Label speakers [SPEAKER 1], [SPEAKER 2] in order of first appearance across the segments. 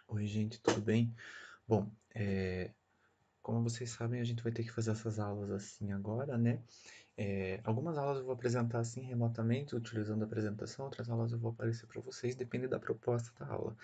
[SPEAKER 1] Oi, gente, tudo bem? Bom, como vocês sabem, a gente vai ter que fazer essas aulas assim agora, né? Algumas aulas eu vou apresentar assim remotamente, utilizando a apresentação, outras aulas eu vou aparecer para vocês, depende da proposta da aula.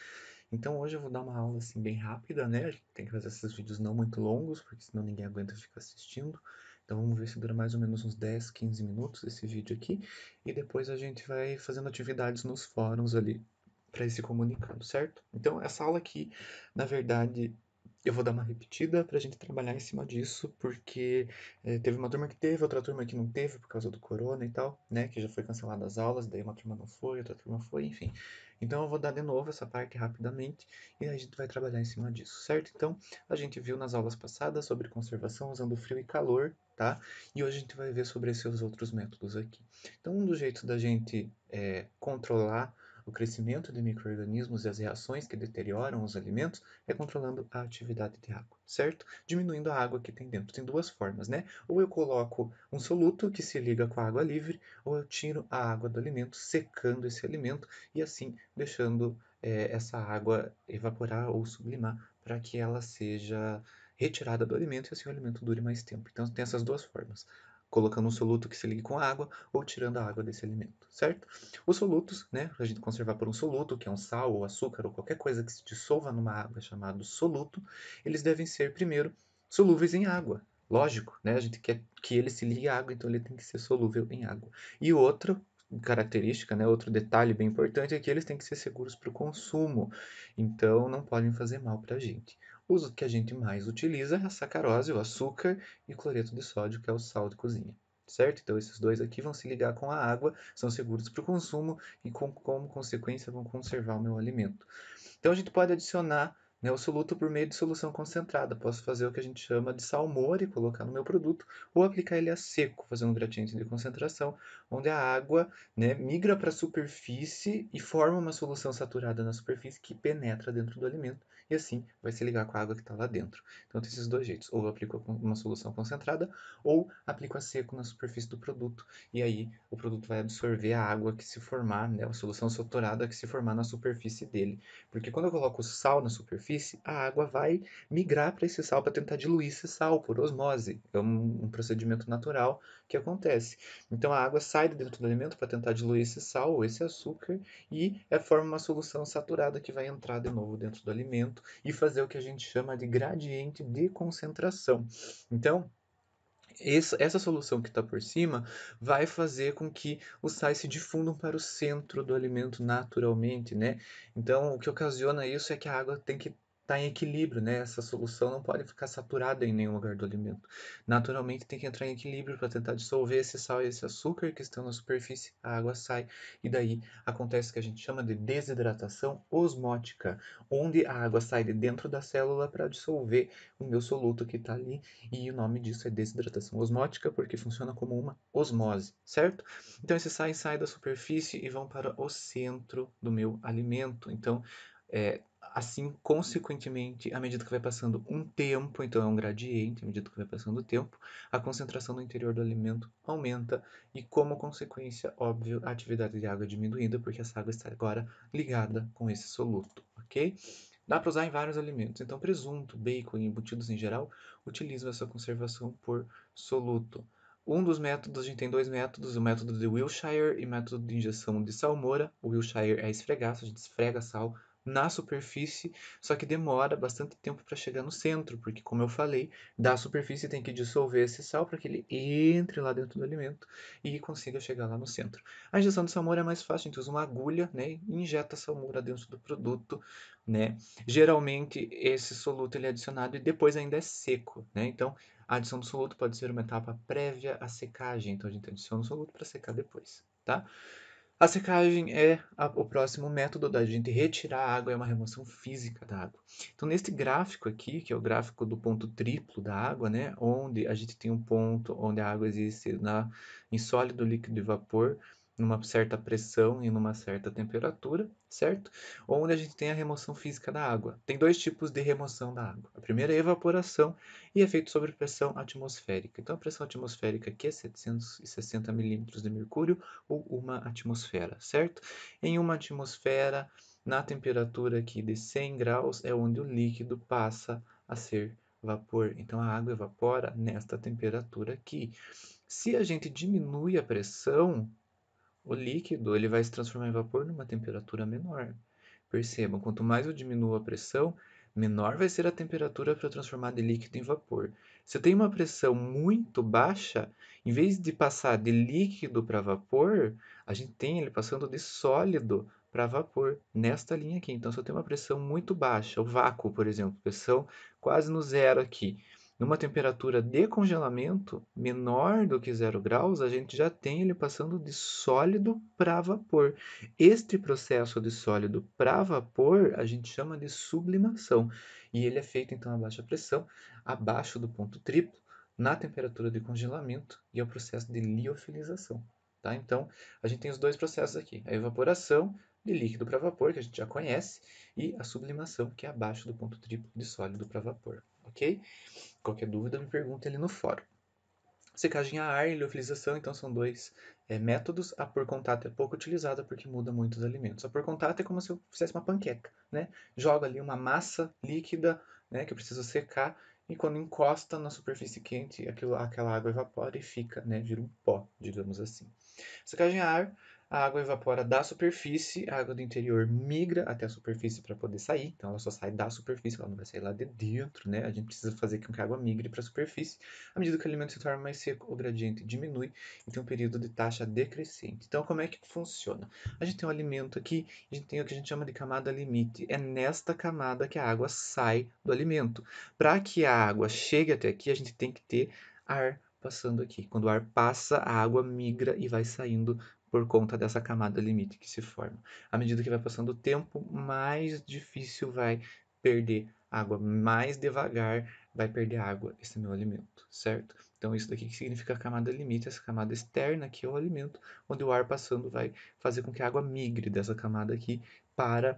[SPEAKER 1] Então hoje eu vou dar uma aula assim bem rápida, né? A gente tem que fazer esses vídeos não muito longos, porque senão ninguém aguenta ficar assistindo. Então vamos ver se dura mais ou menos uns 10, 15 minutos esse vídeo aqui, e depois a gente vai fazendo atividades nos fóruns ali para ir se comunicando, certo? Então essa aula aqui, na verdade, eu vou dar uma repetida para a gente trabalhar em cima disso, porque teve uma turma que teve, outra turma que não teve por causa do corona e tal, né? Que já foi cancelada as aulas, daí uma turma não foi, outra turma foi, enfim. Então eu vou dar de novo essa parte rapidamente e a gente vai trabalhar em cima disso, certo? Então a gente viu nas aulas passadas sobre conservação usando frio e calor, tá? E hoje a gente vai ver sobre esses outros métodos aqui. Então um dos jeitos da gente controlar o crescimento de micro-organismos e as reações que deterioram os alimentos é controlando a atividade de água, certo? Diminuindo a água que tem dentro. Tem duas formas, né? Ou eu coloco um soluto que se liga com a água livre, ou eu tiro a água do alimento, secando esse alimento e assim deixando essa água evaporar ou sublimar para que ela seja retirada do alimento e assim o alimento dure mais tempo. Então tem essas duas formas. Colocando um soluto que se ligue com a água ou tirando a água desse alimento, certo? Os solutos, né, para a gente conservar por um soluto, que é um sal ou açúcar ou qualquer coisa que se dissolva numa água chamado soluto, eles devem ser primeiro solúveis em água. Lógico, né? A gente quer que ele se ligue à água, então ele tem que ser solúvel em água. E outra característica, né, outro detalhe bem importante é que eles têm que ser seguros para o consumo, então não podem fazer mal para a gente. O uso que a gente mais utiliza é a sacarose, o açúcar, e o cloreto de sódio, que é o sal de cozinha. Certo? Então esses dois aqui vão se ligar com a água, são seguros para o consumo e como consequência vão conservar o meu alimento. Então a gente pode adicionar, né, o soluto por meio de solução concentrada. Posso fazer o que a gente chama de salmoura e colocar no meu produto, ou aplicar ele a seco, fazendo um gradiente de concentração, onde a água, né, migra para a superfície e forma uma solução saturada na superfície que penetra dentro do alimento e assim vai se ligar com a água que está lá dentro. Então tem esses dois jeitos, ou eu aplico uma solução concentrada, ou aplico a seco na superfície do produto, e aí o produto vai absorver a água que se formar, né, a solução saturada que se formar na superfície dele. Porque quando eu coloco sal na superfície, a água vai migrar para esse sal para tentar diluir esse sal por osmose. É um procedimento natural que acontece. Então a água sai de dentro do alimento para tentar diluir esse sal ou esse açúcar e forma uma solução saturada que vai entrar de novo dentro do alimento e fazer o que a gente chama de gradiente de concentração. Então, essa solução que está por cima vai fazer com que os sais se difundam para o centro do alimento naturalmente, né? Então, o que ocasiona isso é que a água tem que estar em equilíbrio, né? Essa solução não pode ficar saturada em nenhum lugar do alimento. Naturalmente tem que entrar em equilíbrio para tentar dissolver esse sal e esse açúcar que estão na superfície, a água sai e daí acontece o que a gente chama de desidratação osmótica, onde a água sai de dentro da célula para dissolver o meu soluto que está ali e o nome disso é desidratação osmótica, porque funciona como uma osmose, certo? Então esses sais saem da superfície e vão para o centro do meu alimento. Então, assim, consequentemente, à medida que vai passando um tempo, então é um gradiente, à medida que vai passando o tempo, a concentração no interior do alimento aumenta e, como consequência, óbvio, a atividade de água é diminuída, porque essa água está agora ligada com esse soluto, ok? Dá para usar em vários alimentos, então presunto, bacon e embutidos em geral utilizam essa conservação por soluto. Um dos métodos, a gente tem dois métodos, o método de Wilshire e o método de injeção de salmoura. O Wilshire é esfregaço, a gente esfrega sal na superfície, só que demora bastante tempo para chegar no centro, porque como eu falei, da superfície tem que dissolver esse sal para que ele entre lá dentro do alimento e consiga chegar lá no centro. A injeção de salmoura é mais fácil, a gente usa uma agulha, né, e injeta a salmoura dentro do produto, né? Geralmente esse soluto ele é adicionado e depois ainda é seco, né? Então a adição do soluto pode ser uma etapa prévia à secagem, então a gente adiciona o soluto para secar depois, tá? A secagem é o próximo método da gente retirar a água, é uma remoção física da água. Então, neste gráfico aqui, que é o gráfico do ponto triplo da água, né, onde a gente tem um ponto onde a água existe em sólido, líquido e vapor, numa certa pressão e numa certa temperatura, certo? Onde a gente tem a remoção física da água. Tem dois tipos de remoção da água. A primeira é a evaporação e é feito sobre pressão atmosférica. Então, a pressão atmosférica aqui é 760 milímetros de mercúrio ou uma atmosfera, certo? Em uma atmosfera, Na temperatura aqui de 100 graus é onde o líquido passa a ser vapor. Então a água evapora nesta temperatura aqui. Se a gente diminui a pressão, o líquido ele vai se transformar em vapor numa temperatura menor. Percebam, quanto mais eu diminuo a pressão, menor vai ser a temperatura para eu transformar de líquido em vapor. Se eu tenho uma pressão muito baixa, em vez de passar de líquido para vapor, a gente tem ele passando de sólido para vapor nesta linha aqui. Então, se eu tenho uma pressão muito baixa, o vácuo, por exemplo, pressão quase no zero aqui, numa temperatura de congelamento menor do que 0 graus, a gente já tem ele passando de sólido para vapor. Este processo de sólido para vapor a gente chama de sublimação. E ele é feito então a baixa pressão, abaixo do ponto triplo, na temperatura de congelamento, e é o processo de liofilização. Tá? Então, a gente tem os dois processos aqui: a evaporação de líquido para vapor, que a gente já conhece, e a sublimação, que é abaixo do ponto triplo de sólido para vapor. Ok? Qualquer dúvida, me pergunte ali no fórum. Secagem a ar e liofilização, então, são dois métodos. A por contato é pouco utilizada porque muda muito os alimentos. A por contato é como se eu fizesse uma panqueca, né? Joga ali uma massa líquida, né, que eu preciso secar, e quando encosta na superfície quente, aquela água evapora e fica, né, vira um pó, digamos assim. Secagem a ar, a água evapora da superfície, a água do interior migra até a superfície para poder sair, então ela só sai da superfície, ela não vai sair lá de dentro, né? A gente precisa fazer com que a água migre para a superfície. À medida que o alimento se torna mais seco, o gradiente diminui e tem um período de taxa decrescente. Então, como é que funciona? A gente tem um alimento aqui, a gente tem o que a gente chama de camada limite. É nesta camada que a água sai do alimento. Para que a água chegue até aqui, a gente tem que ter ar passando aqui. Quando o ar passa, a água migra e vai saindo por conta dessa camada limite que se forma. À medida que vai passando o tempo, mais difícil vai perder água, mais devagar vai perder água esse meu alimento, certo? Então isso daqui que significa a camada limite, essa camada externa que é o alimento, onde o ar passando vai fazer com que a água migre dessa camada aqui para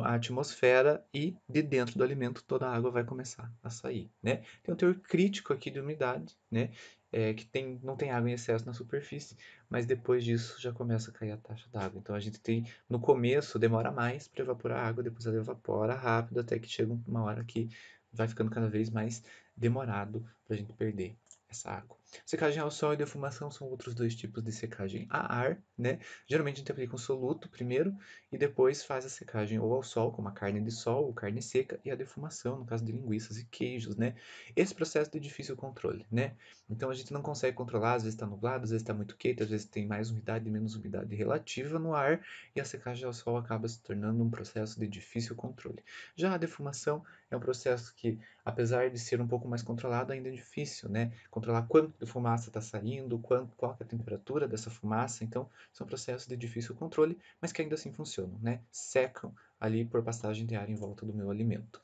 [SPEAKER 1] a atmosfera e de dentro do alimento toda a água vai começar a sair, né? Tem um teor crítico aqui de umidade, né? Que não tem água em excesso na superfície, mas depois disso já começa a cair a taxa d'água. Então a gente tem, no começo demora mais para evaporar a água, depois ela evapora rápido até que chega uma hora que vai ficando cada vez mais demorado para a gente perder essa água. Secagem ao sol e defumação são outros dois tipos de secagem a ar, né? Geralmente a gente aplica um soluto primeiro e depois faz a secagem ou ao sol, como a carne de sol ou carne seca, e a defumação, no caso de linguiças e queijos, né? Esse processo é de difícil controle, né? Então a gente não consegue controlar, às vezes está nublado, às vezes está muito quente, às vezes tem mais umidade e menos umidade relativa no ar, e a secagem ao sol acaba se tornando um processo de difícil controle. Já a defumação é um processo que, apesar de ser um pouco mais controlado, ainda é difícil, né? Controlar quanto de fumaça está saindo, qual é a temperatura dessa fumaça, então são processos de difícil controle, mas que ainda assim funcionam, né? Secam ali por passagem de ar em volta do meu alimento.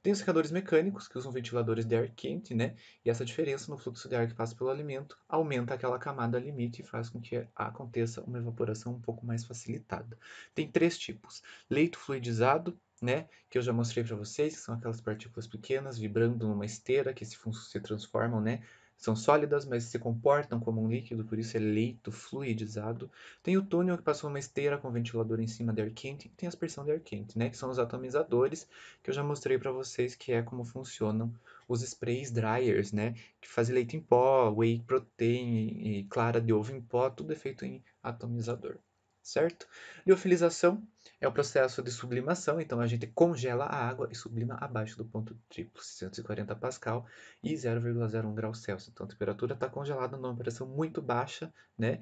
[SPEAKER 1] Tem os secadores mecânicos, que usam ventiladores de ar quente, né? E essa diferença no fluxo de ar que passa pelo alimento aumenta aquela camada limite e faz com que aconteça uma evaporação um pouco mais facilitada. Tem três tipos: leito fluidizado, né, que eu já mostrei para vocês, que são aquelas partículas pequenas vibrando numa esteira que se transformam, né, são sólidas, mas se comportam como um líquido, por isso é leito fluidizado. Tem o túnel que passou uma esteira com ventilador em cima de ar quente, e tem a aspersão de ar quente, né, que são os atomizadores, que eu já mostrei para vocês que é como funcionam os sprays dryers, né, que fazem leite em pó, whey protein e clara de ovo em pó, tudo é feito em atomizador, certo? Liofilização é o processo de sublimação, então a gente congela a água e sublima abaixo do ponto triplo, 640 pascal e 0,01 graus Celsius. Então a temperatura está congelada numa pressão muito baixa, né,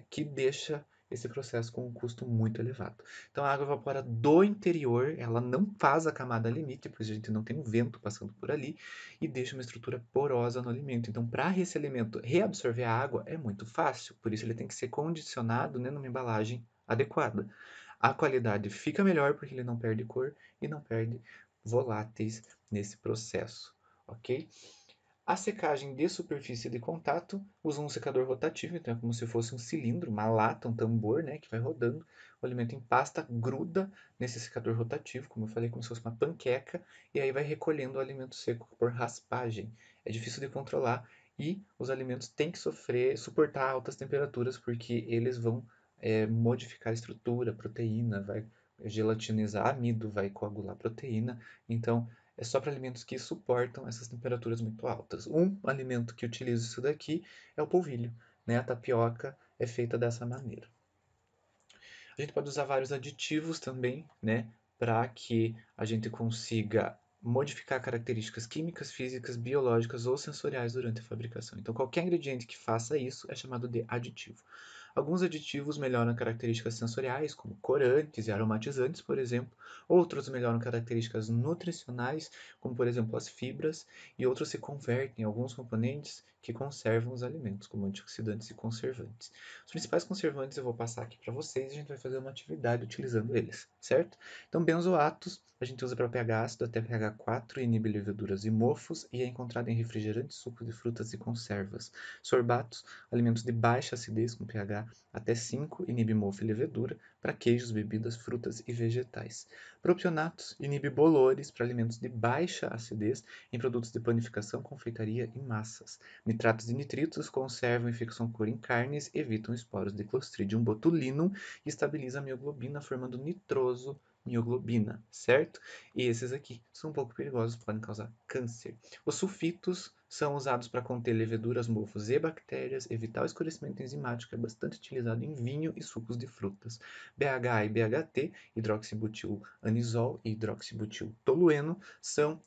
[SPEAKER 1] que deixa esse processo com um custo muito elevado. Então a água evapora do interior, ela não faz a camada limite, porque a gente não tem um vento passando por ali, e deixa uma estrutura porosa no alimento. Então, para esse alimento reabsorver a água é muito fácil, por isso ele tem que ser condicionado, né, numa embalagem adequada. A qualidade fica melhor porque ele não perde cor e não perde voláteis nesse processo, ok? A secagem de superfície de contato usa um secador rotativo, então é como se fosse um cilindro, uma lata, um tambor, né, que vai rodando. O alimento em pasta gruda nesse secador rotativo, como eu falei, como se fosse uma panqueca, e aí vai recolhendo o alimento seco por raspagem. É difícil de controlar e os alimentos têm que suportar altas temperaturas porque eles vão modificar a estrutura, a proteína, vai gelatinizar amido, vai coagular proteína. Então, é só para alimentos que suportam essas temperaturas muito altas. Um alimento que utiliza isso daqui é o polvilho, né? A tapioca é feita dessa maneira. A gente pode usar vários aditivos também, né, para que a gente consiga modificar características químicas, físicas, biológicas ou sensoriais durante a fabricação. Então, qualquer ingrediente que faça isso é chamado de aditivo. Alguns aditivos melhoram características sensoriais, como corantes e aromatizantes, por exemplo. Outros melhoram características nutricionais, como por exemplo as fibras, e outros se convertem em alguns componentes que conservam os alimentos, como antioxidantes e conservantes. Os principais conservantes eu vou passar aqui para vocês e a gente vai fazer uma atividade utilizando eles, certo? Então, benzoatos a gente usa para pH ácido até pH 4, inibe leveduras e mofos e é encontrado em refrigerantes, sucos de frutas e conservas. Sorbatos, alimentos de baixa acidez com pH até 5, inibe mofo e levedura para queijos, bebidas, frutas e vegetais. Propionatos, inibe bolores para alimentos de baixa acidez em produtos de panificação, confeitaria e massas. Nitratos e nitritos conservam infecção cura em carnes, evitam esporos de Clostridium botulinum e estabilizam a mioglobina, formando nitroso mioglobina, certo? E esses aqui são um pouco perigosos, podem causar câncer. Os sulfitos são usados para conter leveduras, mofos e bactérias, evitar o escurecimento enzimático, é bastante utilizado em vinho e sucos de frutas. BHA e BHT, hidroxibutil anisol e hidroxibutil tolueno, são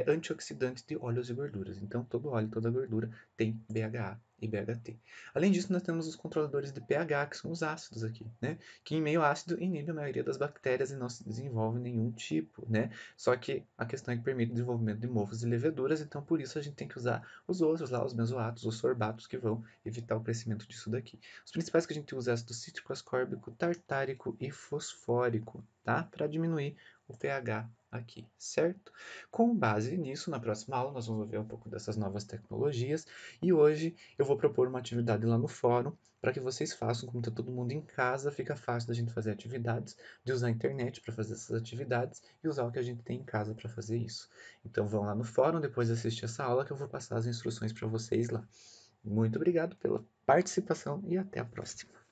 [SPEAKER 1] antioxidantes de óleos e gorduras. Então, todo óleo, toda gordura tem BHA e BHT. Além disso, nós temos os controladores de pH, que são os ácidos aqui, né? Que em meio ácido inibe a maioria das bactérias e não se desenvolve nenhum tipo, né? Só que a questão é que permite o desenvolvimento de mofos e leveduras, então por isso a gente tem que usar os outros lá, os benzoatos, os sorbatos, que vão evitar o crescimento disso daqui. Os principais que a gente usa é ácido cítrico, ascórbico, tartárico e fosfórico, tá? Para diminuir o pH aqui, certo? Com base nisso, na próxima aula nós vamos ver um pouco dessas novas tecnologias e hoje eu vou propor uma atividade lá no fórum para que vocês façam, como está todo mundo em casa, fica fácil da gente fazer atividades, de usar a internet para fazer essas atividades e usar o que a gente tem em casa para fazer isso. Então vão lá no fórum depois de assistir essa aula que eu vou passar as instruções para vocês lá. Muito obrigado pela participação e até a próxima.